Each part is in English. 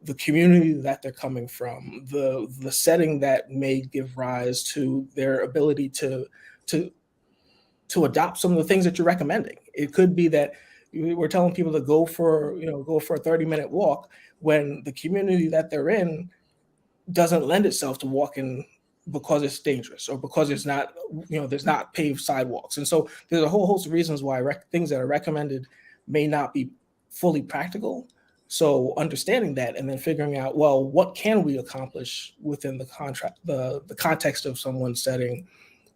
the community that they're coming from, the setting that may give rise to their ability to to adopt some of the things that you're recommending. It could be that we're telling people to go for a 30-minute walk when the community that they're in doesn't lend itself to walking because it's dangerous or because it's not, there's not paved sidewalks. And so there's a whole host of reasons why things that are recommended may not be fully practical. So understanding that and then figuring out, well, what can we accomplish within the context of someone's setting?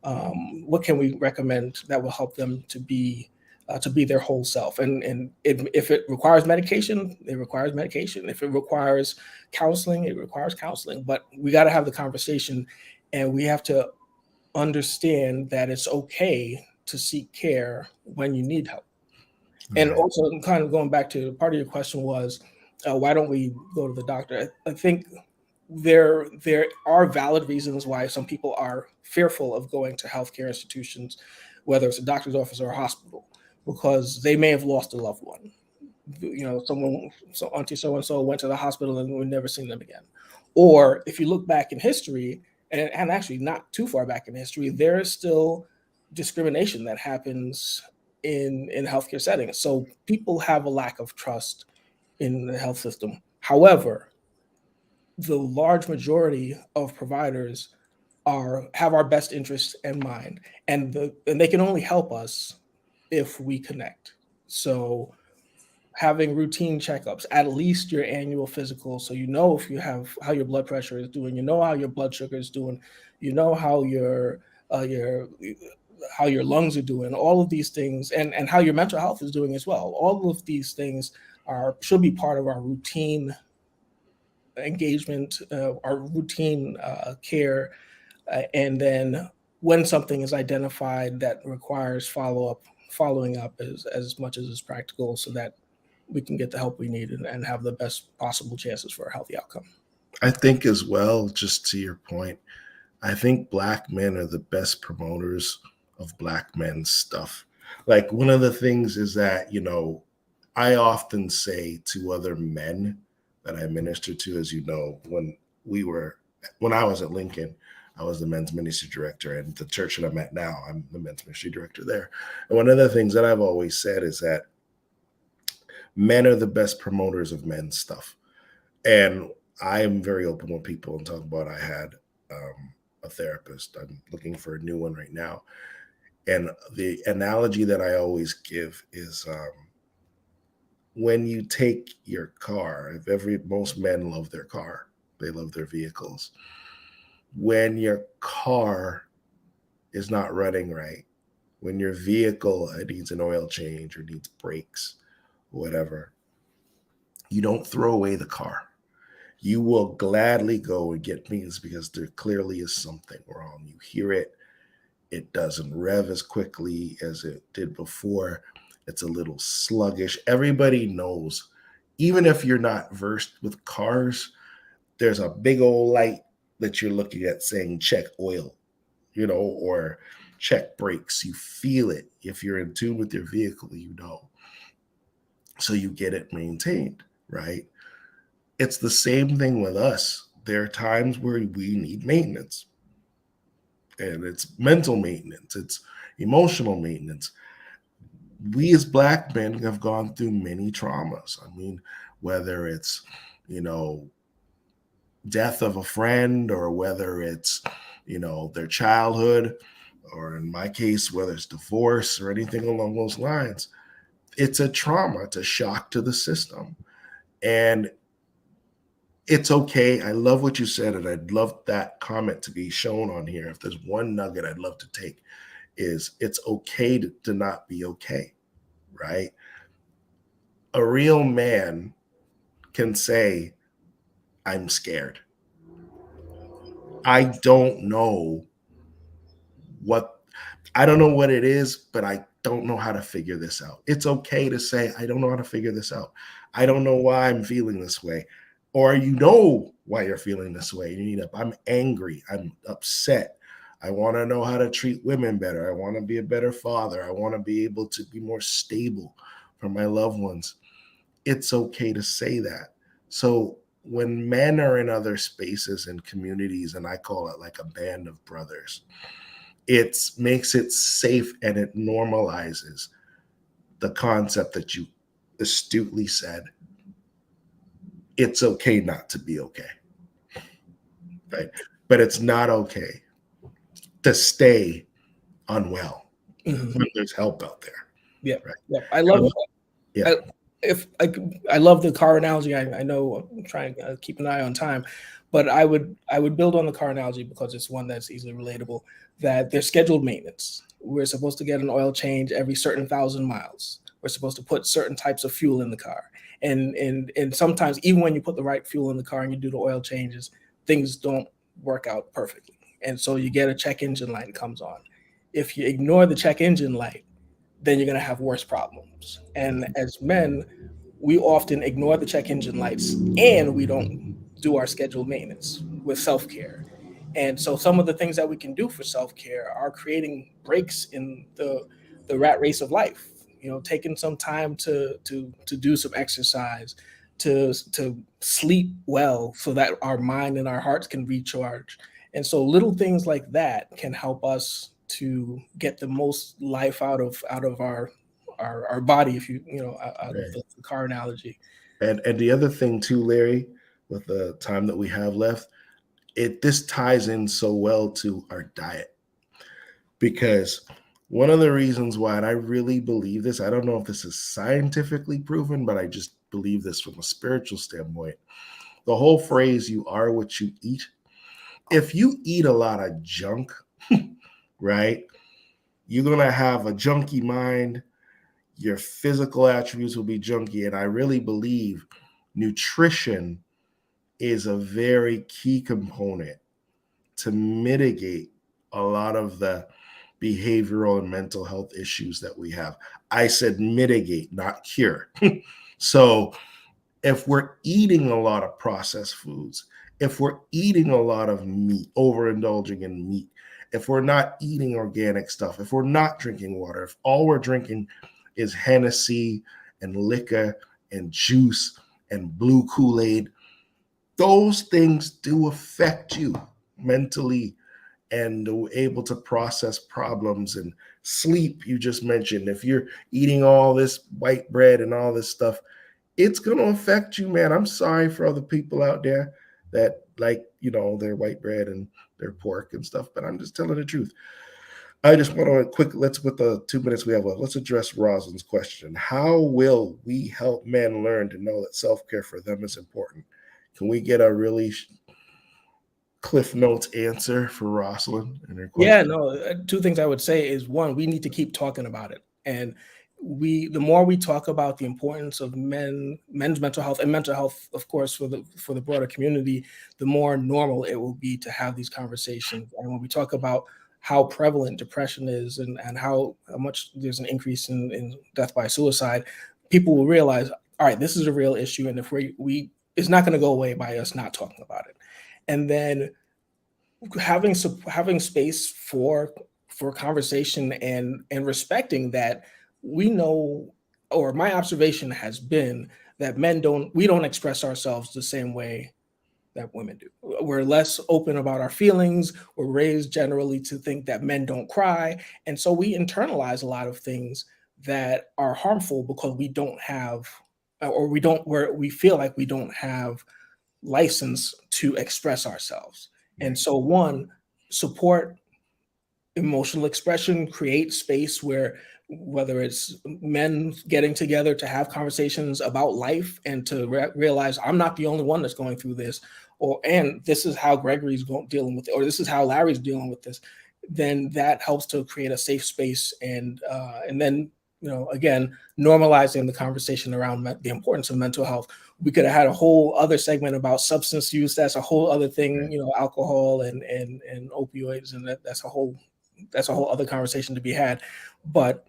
What can we recommend that will help them to be their whole self? And if it requires medication, it requires medication. If it requires counseling, it requires counseling. But we got to have the conversation, and we have to understand that it's okay to seek care when you need help. Right. And also, kind of going back to part of your question was, why don't we go to the doctor? I think there are valid reasons why some people are fearful of going to healthcare institutions, whether it's a doctor's office or a hospital, because they may have lost a loved one. Auntie so-and-so went to the hospital and we've never seen them again. Or if you look back in history, and actually not too far back in history, there is still discrimination that happens in healthcare settings. So people have a lack of trust in the health system. However, the large majority of providers have our best interest in mind, and they can only help us if we connect. So having routine checkups, at least your annual physical, so if you have how your blood pressure is doing, how your blood sugar is doing, how your lungs are doing, all of these things, and how your mental health is doing as well. All of these things should be part of our routine engagement, our routine care. And then when something is identified that requires following up as much as is practical, so that we can get the help we need and have the best possible chances for a healthy outcome. I think as well, just to your point, I think Black men are the best promoters of Black men's stuff. Like, one of the things is that, I often say to other men that I minister to, as you know, when I was at Lincoln, I was the men's ministry director, and the church that I'm at now, I'm the men's ministry director there. And one of the things that I've always said is that men are the best promoters of men's stuff. And I am very open with people and talk about I had a therapist. I'm looking for a new one right now. And the analogy that I always give is when you take your car, most men love their car, they love their vehicles. When your car is not running right, when your vehicle needs an oil change or needs brakes, whatever, you don't throw away the car. You will gladly go and get maintenance because there clearly is something wrong. You hear it. It doesn't rev as quickly as it did before. It's a little sluggish. Everybody knows, even if you're not versed with cars, there's a big old light that you're looking at saying check oil, or check brakes. You feel it. If you're in tune with your vehicle, so you get it maintained, right? It's the same thing with us. There are times where we need maintenance, and it's mental maintenance, it's emotional maintenance. We as Black men have gone through many traumas. I mean, whether it's, death of a friend, or whether it's, their childhood, or in my case, whether it's divorce or anything along those lines, it's a trauma. It's a shock to the system. And it's okay. I love what you said, and I'd love that comment to be shown on here. If there's one nugget I'd love to take, is it's okay to not be okay, right? A real man can say, I'm scared. I don't know what it is, but I don't know how to figure this out. It's okay to say, I don't know how to figure this out. I don't know why I'm feeling this way. Or why you're feeling this way. I'm angry. I'm upset. I want to know how to treat women better. I want to be a better father. I want to be able to be more stable for my loved ones. It's okay to say that. So when men are in other spaces and communities, and I call it like a band of brothers, it makes it safe and it normalizes the concept that you astutely said. It's okay not to be okay, right? But it's not okay to stay unwell when there's help out there. Yeah, right? yeah. I love. Yeah. I, if I love the car analogy. I know I'm trying to keep an eye on time, but I would build on the car analogy because it's one that's easily relatable. That there's scheduled maintenance. We're supposed to get an oil change every certain 1,000 miles. We're supposed to put certain types of fuel in the car, and sometimes even when you put the right fuel in the car and you do the oil changes, things don't work out perfectly, and so you get a check engine light comes on. If you ignore the check engine light, then you're going to have worse problems. And as men, we often ignore the check engine lights and we don't do our scheduled maintenance with self care. And so some of the things that we can do for self care are creating breaks in the rat race of life. Taking some time to do some exercise, to sleep well, so that our mind and our hearts can recharge. And so little things like that can help us to get the most life out of our body, if out of Right. the car analogy. And the other thing too, Larry, with the time that we have left, this ties in so well to our diet, because one of the reasons why, and I really believe this, I don't know if this is scientifically proven, but I just believe this from a spiritual standpoint. The whole phrase, you are what you eat. If you eat a lot of junk, right, you're going to have a junky mind. Your physical attributes will be junky. And I really believe nutrition is a very key component to mitigate a lot of the behavioral and mental health issues that we have. I said mitigate, not cure. So if we're eating a lot of processed foods, if we're eating a lot of meat, overindulging in meat, if we're not eating organic stuff, if we're not drinking water, if all we're drinking is Hennessy and liquor and juice and blue Kool-Aid, those things do affect you mentally and able to process problems. And sleep, you just mentioned, if you're eating all this white bread and all this stuff, it's going to affect you, man. I'm sorry for other people out there that like, their white bread and their pork and stuff, but I'm just telling the truth. I just want to let's, with the 2 minutes we have left, let's address Rosalind's question. How will we help men learn to know that self-care for them is important? Can we get a really Cliff Notes answer for Rosalind and her question? Yeah, no, two things I would say is, one, we need to keep talking about it. And the more we talk about the importance of men's mental health and mental health, of course, for the broader community, the more normal it will be to have these conversations. And when we talk about how prevalent depression is, and how much there's an increase in death by suicide, people will realize, all right, this is a real issue, and if we it's not going to go away by us not talking about it. And then having space for conversation, and respecting that we know, or my observation has been, that we don't express ourselves the same way that women do. We're less open about our feelings. We're raised generally to think that men don't cry, and so we internalize a lot of things that are harmful because we don't have, or we feel like we don't have license to express ourselves. And so, one, support emotional expression, create space where, whether it's men getting together to have conversations about life and to realize I'm not the only one that's going through this, and this is how Gregory's dealing with it, or this is how Larry's dealing with this, then that helps to create a safe space. And then, again, normalizing the conversation around the importance of mental health. We could have had a whole other segment about substance use. That's a whole other thing, alcohol and opioids, and that's a whole other conversation to be had. But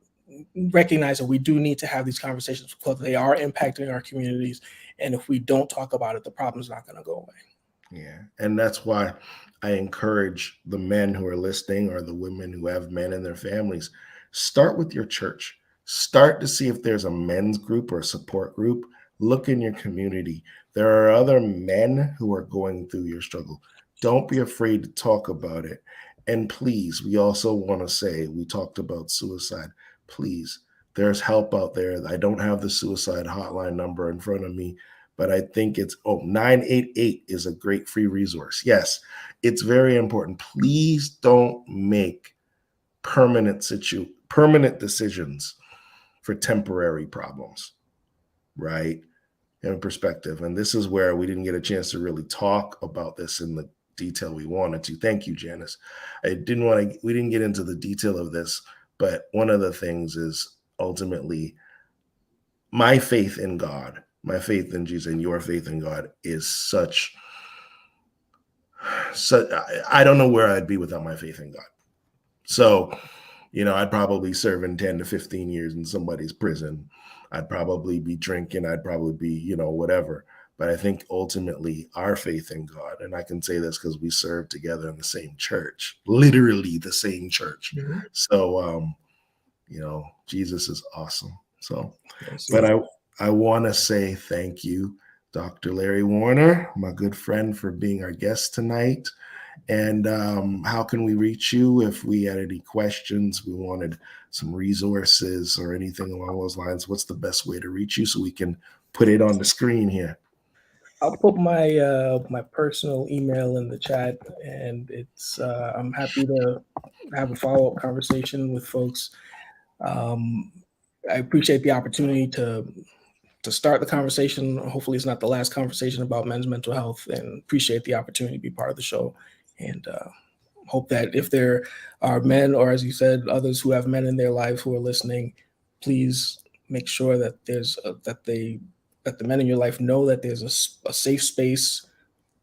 recognize that we do need to have these conversations because they are impacting our communities, and if we don't talk about it, the problem's not going to go away. Yeah, and that's why I encourage the men who are listening, or the women who have men in their families, start with your church. Start to see if there's a men's group or a support group. Look in your community. There are other men who are going through your struggle. Don't be afraid to talk about it. And please, we also want to say, we talked about suicide. Please, there's help out there. I don't have the suicide hotline number in front of me, but I think it's 988 is a great free resource. Yes, it's very important. Please don't make permanent decisions for temporary problems, right? In perspective. And this is where we didn't get a chance to really talk about this in the detail we wanted to. Thank you, Janice. We didn't get into the detail of this, but one of the things is ultimately my faith in God, my faith in Jesus, and your faith in God is such I don't know where I'd be without my faith in God. So, I'd probably serve in 10 to 15 years in somebody's prison. I'd probably be drinking. I'd probably be, whatever. But I think ultimately our faith in God, and I can say this because we serve together in the same church, literally the same church. Mm-hmm. So, Jesus is awesome. So, but I want to say thank you, Dr. Larry Warner, my good friend, for being our guest tonight. And how can we reach you if we had any questions, we wanted some resources or anything along those lines? What's the best way to reach you so we can put it on the screen here? I'll put my my personal email in the chat, and it's I'm happy to have a follow-up conversation with folks. I appreciate the opportunity to start the conversation. Hopefully it's not the last conversation about men's mental health, and appreciate the opportunity to be part of the show. And hope that if there are men, or as you said, others who have men in their lives who are listening, please make sure that there's that the men in your life know that there's a safe space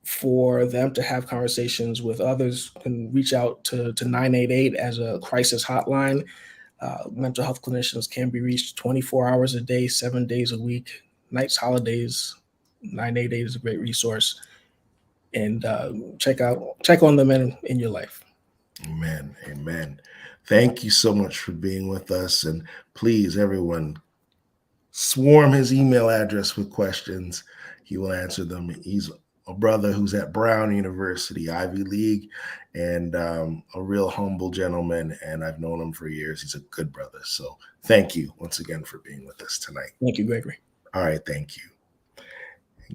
for them to have conversations with others. Can reach out to 988 as a crisis hotline. Mental health clinicians can be reached 24 hours a day, 7 days a week, nights, holidays. 988 is a great resource. And check on the men in your life. Amen. Amen. Thank you so much for being with us. And please, everyone, swarm his email address with questions. He will answer them. He's a brother who's at Brown University, Ivy League, and a real humble gentleman. And I've known him for years. He's a good brother. So thank you once again for being with us tonight. Thank you, Gregory. All right. Thank you.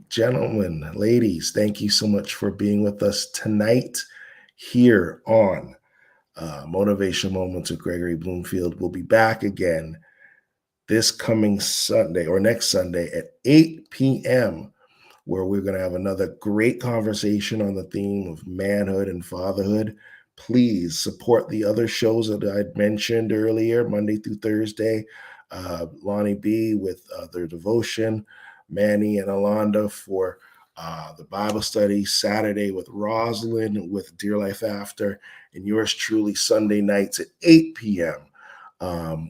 Gentlemen, ladies, thank you so much for being with us tonight here on Motivation Moments with Gregory Bloomfield. We'll be back again this coming Sunday or next Sunday at 8 p.m., where we're going to have another great conversation on the theme of manhood and fatherhood. Please support the other shows that I mentioned earlier, Monday through Thursday. Lonnie B with their devotion, Manny and Alonda for the Bible study, Saturday with Rosalind with Dear Life After, and yours truly Sunday nights at 8 p.m.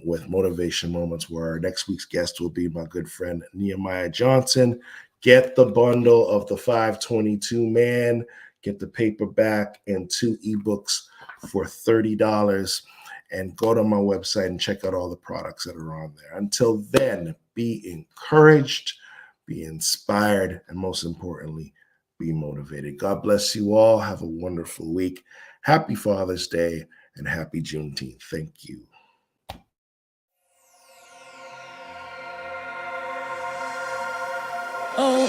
With Motivation Moments, where our next week's guest will be my good friend Nehemiah Johnson. Get the bundle of the 522 Man, get the paperback and 2 ebooks for $30, and go to my website and check out all the products that are on there. Until then, be encouraged, be inspired, and most importantly, be motivated. God bless you all. Have a wonderful week. Happy Father's Day and happy Juneteenth. Thank you. Oh,